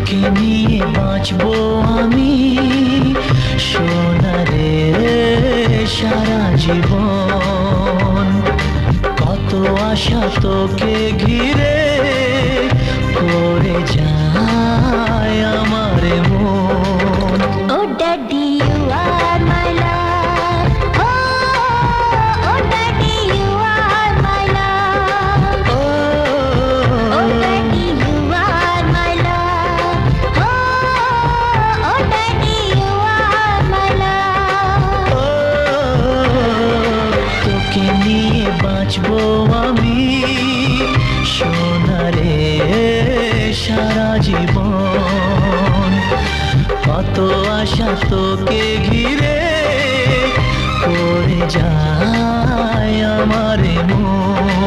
তোকে নিয়ে বাঁচবো আমি সোনারে সারা জীবন। কত আশা তোকে ঘিরে করে যায় আমার মন। Oh daddy you are my love, oh daddy you are my love, oh daddy you are my love, oh daddy you are my love. তোকে নিয়ে বাঁচবো আমি সোনারে সারা জীবন। কত আশা তোকে ঘিরে করে যায় আমার মন।